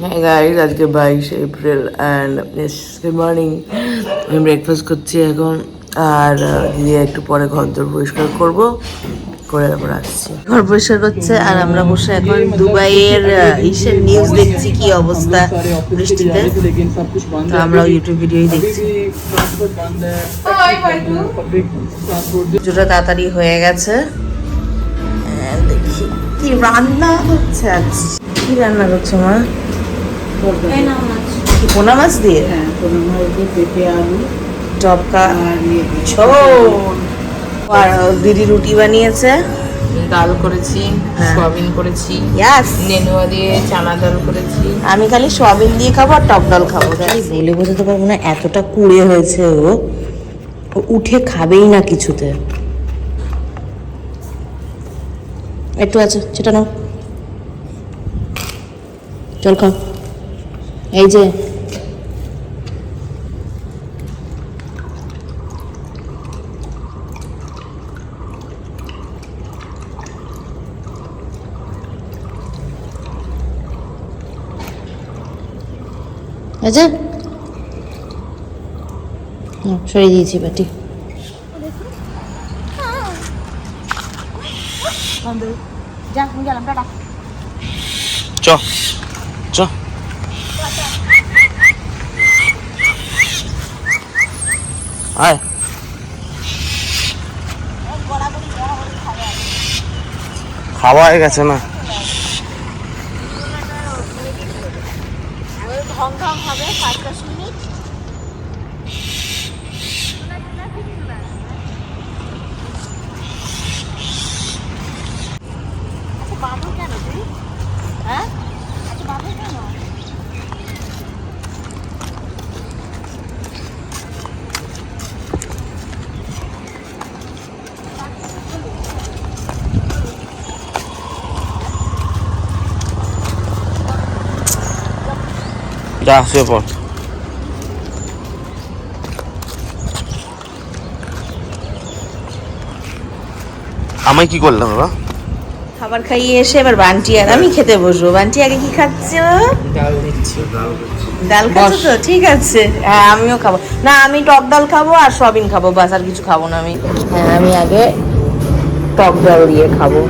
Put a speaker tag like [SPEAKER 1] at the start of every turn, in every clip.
[SPEAKER 1] হ্যাঁ গাইস, আজকে 22 April and good morning. আমি ব্রেকফাস্ট করছি এখন, আর দিদি একটু পরে ঘর দর পরিষ্কার করবো, করে তারপর আসছি। ঘর পরিষ্কার করছে আর আমরা বসে এখন দুবাইয়ের ইসের নিউজ দেখছি, কি অবস্থা বৃষ্টিতে। তো আমরা ইউটিউব ভিডিওই দেখছি। পুজোটা তাড়াতাড়ি হয়ে গেছে। দেখি কি রান্না হচ্ছে আজ। কি রান্না করছো মা? পোনা মাছ দিয়ে?
[SPEAKER 2] হ্যাঁ, পোনা মাছ দিয়ে পেঁপে আলু
[SPEAKER 1] টপকা আর দিদি রুটি বানিয়েছে,
[SPEAKER 3] ডাল করেছি, সয়াবিন করেছি, নেনুয়া দিয়ে চানা ডাল করেছি।
[SPEAKER 1] আমি খালি সয়াবিন দিয়ে খাবো আর টক ডাল খাবো। বলে বোঝাতে পারবো না, এতটা কুড়ে হয়েছে ও উঠে খাবেই না কিছুতে। একটু আছে সেটা নাও, চল খাও। এই যে আচ্ছা সরিয়ে দিয়েছি বাটি।
[SPEAKER 4] চ চ আয়, খাওয়া হয়ে গেছে না?
[SPEAKER 1] হবে 5-10 মিনিট। আচ্ছা বাবু কেন তুই? হ্যাঁ আচ্ছা বাবু কেন?
[SPEAKER 4] যা শুয়ে পড়। আমায় কি করলাম বাবা?
[SPEAKER 1] খাবার খাইয়ে এসে এবার বান্টি আর আমি খেতে বসবো। বান্টি আগে কি খাচ্ছো?
[SPEAKER 3] ডাল দিচ্ছি।
[SPEAKER 1] ডাল খাচ্ছো তো? ঠিক আছে, হ্যাঁ আমিও খাবো। না আমি টক ডাল খাবো আর সয়াবিন খাবো, বাস আর কিছু খাবো না আমি। হ্যাঁ আমি আগে টক ডাল দিয়ে খাবো।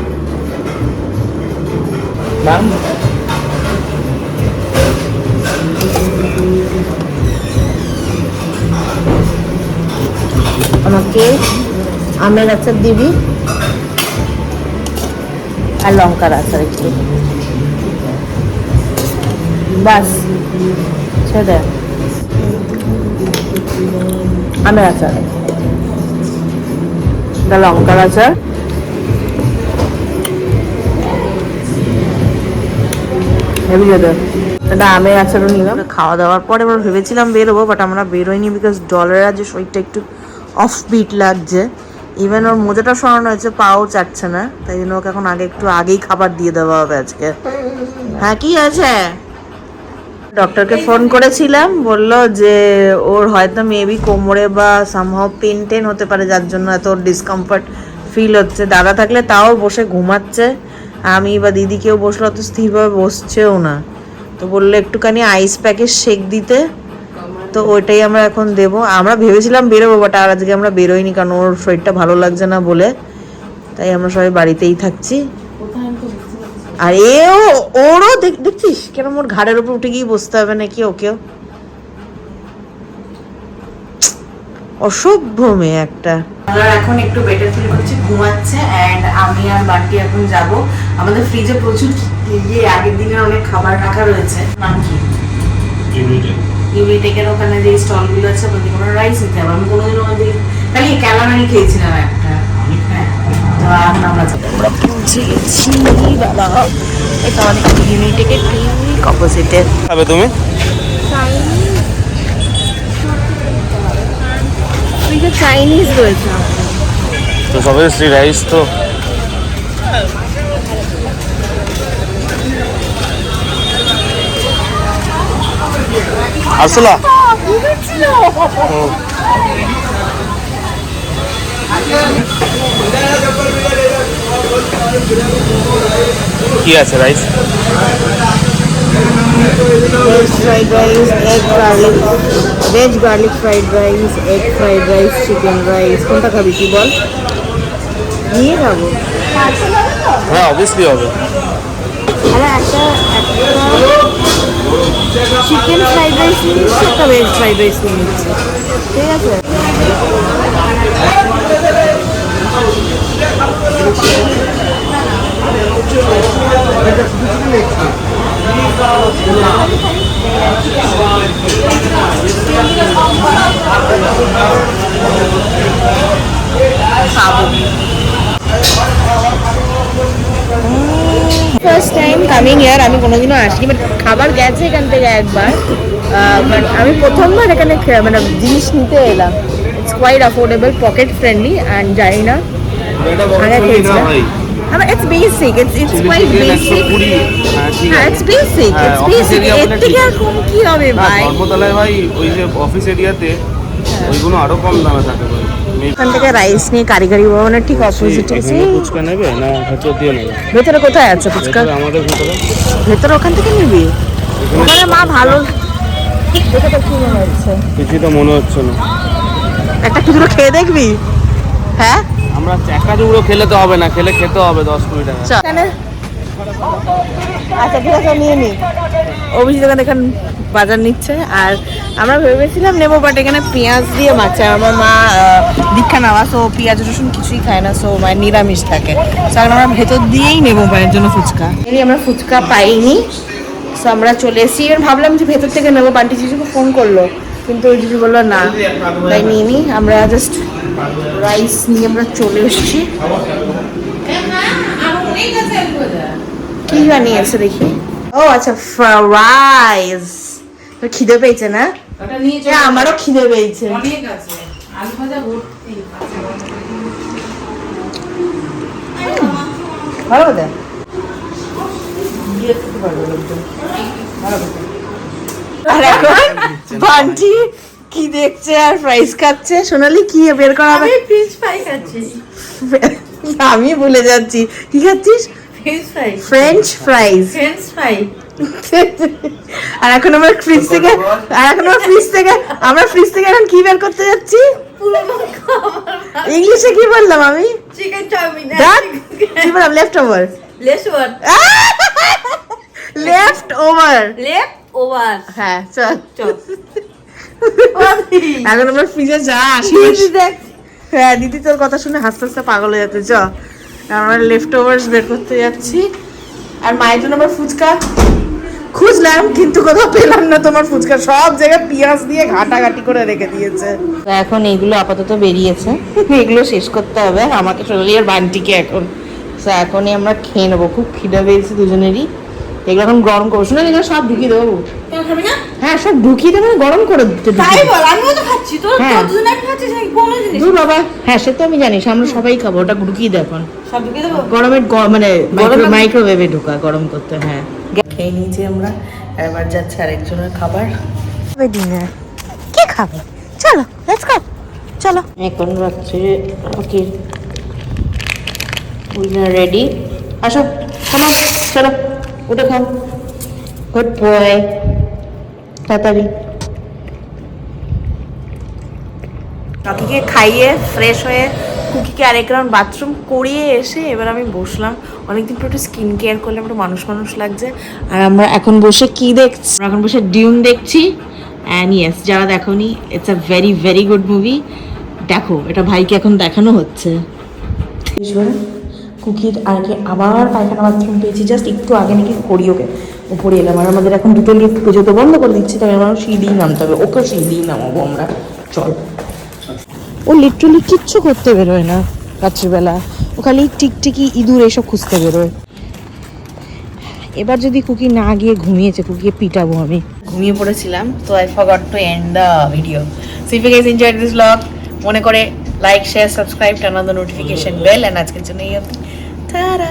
[SPEAKER 1] আমাকে আমের আচার দিবি আর লঙ্কার আচার একটু, বাস ছেড়ে আমের আচার, লঙ্কার আচার। এটা আমের আচারও নিলাম। খাওয়া দাওয়ার পরে এবার ভেবেছিলাম বেরোবো, বাট আমরা বেরোইনি বিকজ ডলার যে শরীরটা একটু অফ বিট লাগছে। ইভেন ওর মোজাটা সরানো হয়েছে, পাও চাটছে না, তাই জন্য ওকে এখন একটু আগেই খাবার দিয়ে দেওয়া হবে আজকে। হ্যাঁ কি আছে? ডক্টরকে ফোন করেছিলাম, বললো যে ওর হয়তো মেবি কোমরে বা সামহাও পেন টেন হতে পারে, যার জন্য এত ডিসকমফর্ট ফিল হচ্ছে। দাদা থাকলে তাও বসে ঘুমাচ্ছে, আমি বা দিদি কেউ বসলে অত স্থিরভাবে বসছেও না। তো বললো একটুখানি আইস প্যাকের শেক দিতে, তো ওইটাই আমরা এখন দেবো। আমরা ভেবেছিলাম বেরোবো, বাট আর আজকে আমরা বেরোইনি, কারণ ওর শরীরটা ভালো লাগছে না বলে, তাই আমরা সবাই বাড়িতেই থাকছি। আর ওরও দেখছিস কেন ওর ঘাড়ের উপর উঠে গিয়ে বসতে হবে নাকি ওকেও? অসভ্য মেয়ে একটা। আমরা এখন একটু বেটার ফিল করছি, ঘুমাচ্ছে। অ্যান্ড আমি আর বান্টি এখন যাব। আমাদের ফ্রিজে প্রচুর আগের দিনের অনেক খাবার রাখা রয়েছে। নাম কি? ইউনিটেকের ওখানে যে স্টলগুলো আছে, ওখান থেকে আমরা রাইস নিতে হবে। আমি কোনোদিনও ওখান থেকে খালি ক্যালামারি খেয়েছিলাম একটা। হ্যাঁ, তো এখন আমরা পৌঁছে গেছি বাবা। এটা আমাদের ইউনিটেকের ঠিক অপোজিটে।
[SPEAKER 4] খাবে তুমি?
[SPEAKER 1] চাইনিজ রয়েছে
[SPEAKER 4] তো সবাই শ্রী রাইস তো। আসলা কি আছে rice?
[SPEAKER 1] fried rice, egg garlic, veg garlic fried rice, egg fried rice, chicken rice. কোনটা খাবি কি বল? নিয়ে যাবো।
[SPEAKER 4] হ্যাঁ অবভিয়াসলি হবে।
[SPEAKER 1] আরে একটা চিকেন ফ্রাইড রাইস নিয়ে নিচ্ছি, একটা ভেজ ফ্রাইড রাইস নিয়ে নিচ্ছি, ঠিক আছে? ফার্স্ট টাইম কামিং ইয়ার, আমি কোনোদিনও আসিনি, বাট খাবার গেছে এখান থেকে একবার, বাট আমি প্রথমবার এখানে মানে জিনিস নিতে এলাম। It's quite affordable, pocket friendly, and জানি না আগে খেয়েছিলাম। It's basic. It's quite basic. হ্যাঁ, it's basic. It's basic. এর থেকে আর কম কি হবে ভাই?
[SPEAKER 4] ধর্মতলায় ভাই ওই যে অফিস এরিয়াতে ওইগুলো আরো কম দামে থাকে ভাই।
[SPEAKER 1] এখান থেকে রাইস নিয়ে কারিগরি ভবনের ঠিক অপোজিটে।
[SPEAKER 4] ফুচকা নেবে না ভেতর দিয়ে নেবে?
[SPEAKER 1] ভেতরে কোথায় আছে ফুচকা?
[SPEAKER 4] আমাদের ভিতরে।
[SPEAKER 1] ভেতরে ওখান থেকে নিবি? ওখানে মা ভালো দেখে তো কি মনে হচ্ছে?
[SPEAKER 4] কিছুই তো মনে হচ্ছে না।
[SPEAKER 1] একটা টুকরো খেয়ে দেখবি? হ্যাঁ,
[SPEAKER 4] আমরা চাকা জুড়ো খেলে তো হবে না, খেতে হবে 10-20 টাকা।
[SPEAKER 1] আচ্ছা ঠিক আছে, নিয়ে নি। অভিজিৎ ওখানে এখন বাজার নিচ্ছে, আর আমরা ভেবেছিলাম নেবো, বাট এখানে পেঁয়াজ দিয়ে মাছে। আমার মা দীক্ষা নেওয়া, সো পেঁয়াজ রসুন কিছুই খায় না, সো মায়ের নিরামিষ থাকে। সো এখন আমরা ভেতর দিয়েই নেবো মায়ের জন্য ফুচকা। এরই আমরা ফুচকা পাইনি, সো আমরা চলে এসেছি। এবার ভাবলাম যে ভেতর থেকে নেবো, বান্টি জিজুকে ফোন করলো, কিন্তু ওই জিজু বললো না, তাই নিয়ে নি। আমরা জাস্ট রাইস নিয়ে আমরা চলে এসেছি। কি বানিয়েছে দেখি? ও আচ্ছা, ফ্রাইস। তোর খিদে পেয়েছে না? হ্যাঁ, আমারও খিদে পেয়েছে। ভালো কথা। আর এখন বান্টি কি দেখছে আর ফ্রাইস খাচ্ছে। সোনালি কি বের করা হবে?
[SPEAKER 2] ফ্রেঞ্চ ফ্রাই খাচ্ছি।
[SPEAKER 1] আমি ভুলে যাচ্ছি, কি খাচ্ছিস?
[SPEAKER 2] French fry.
[SPEAKER 1] French fries.
[SPEAKER 2] French fry.
[SPEAKER 1] আর এখন আমরা ফ্রিজ থেকে এখন কি বের করতে যাচ্ছি? ইংলিশে কি বললাম আমি?
[SPEAKER 2] Chicken chowmein.
[SPEAKER 1] কি বললাম? Leftover.
[SPEAKER 2] Leftover.
[SPEAKER 1] Leftover.
[SPEAKER 2] Leftover.
[SPEAKER 1] হ্যাঁ, চল
[SPEAKER 2] চল।
[SPEAKER 1] এখন আমরা ফ্রিজে যা আসি। হ্যাঁ, দিদি তোর কথা শুনে হাসতে হাসতে পাগল হয়ে যাচ্ছে। চ, আমরা লেফট ওভার্স বের করতে যাচ্ছি। আর মায়ের জন্য আবার ফুচকা খুঁজলাম, কিন্তু কোথাও পেলাম না। তোমার ফুচকা সব জায়গায় পেঁয়াজ দিয়ে ঘাটাঘাটি করে রেখে দিয়েছে। এখন এইগুলো আপাতত বেরিয়েছে, এগুলো শেষ করতে হবে আমাকে, সোনালি আর বান্টিকে। এখনই আমরা খেয়ে নেবো, খুব খিদে পেয়েছে দুজনেরই। এগুলো এখন গরম করবো। শোনা, এগুলো সব ঢুকিয়ে দেবো। হ্যাঁ, সব ঢুকিয়ে দেবো, গরম করে দিতে।
[SPEAKER 2] তাই বল, আমিও তো খাচ্ছি। তোর দুজন এক খাচ্ছিস নাকি কোনো জিনিস?
[SPEAKER 1] দূর বাবা। হ্যাঁ, সে তো আমি জানি, আমরা সবাই খাবো। ওটা ঢুকিয়ে দে এখন।
[SPEAKER 2] সব ঢুকিয়ে দেবো?
[SPEAKER 1] গরমের মানে মাইক্রোওয়েভে ঢোকা, গরম করতে। হ্যাঁ, খেয়ে নিয়েছি আমরা। এবার যাচ্ছে আরেকজনের খাবার। ডিনার কে খাবে? চলো, লেটস গো। চলো, এখন রাত্রে ওকে ডিনার রেডি। আসো, চলো উঠে খাও। গুড বয়, তাড়াতাড়ি। কাকিকে খাইয়ে ফ্রেশ হয়ে কুকিকে আরেক রাউন্ড বাথরুম করিয়ে এসে এবার আমি বসলাম। অনেকদিন পর একটু স্কিন কেয়ার করলাম, একটু মানুষ লাগছে। আর আমরা এখন বসে কি দেখছি? এখন বসে ডিউন দেখছি। অ্যান্ড ইয়েস, যারা দেখোনি, it's a very very good movie. দেখো, এটা ভাইকে এখন দেখানো হচ্ছে। কুকির আগে আবার পায়খানা বাথরুম পেয়েছি, জাস্ট একটু আগে নাকি করি ওকে উপরে এলাম। আর আমাদের এখন দুটো লিফট পুজো তো বন্ধ করে দিচ্ছি, তবে আমার সিঁড়িই নামতে হবে। ওকে সিঁড়িই নামাবো আমরা। চল। ও লিটারালি কিচ্ছু করতে বেরোয় না রাত্রিবেলা, ও খালি টিকটিকি ইঁদুর এসব খুঁজতে বেরোয়। এবার যদি কুকি না গিয়ে ঘুমিয়েছে, কুকিকে পিটাবো আমি। ঘুমিয়ে পড়েছিলাম, তো I forgot to end the video. So if you guys enjoyed this vlog, মনে করে like, share, subscribe, turn on the notification bell. And আজকের জন্য এই অবধি। টাটা।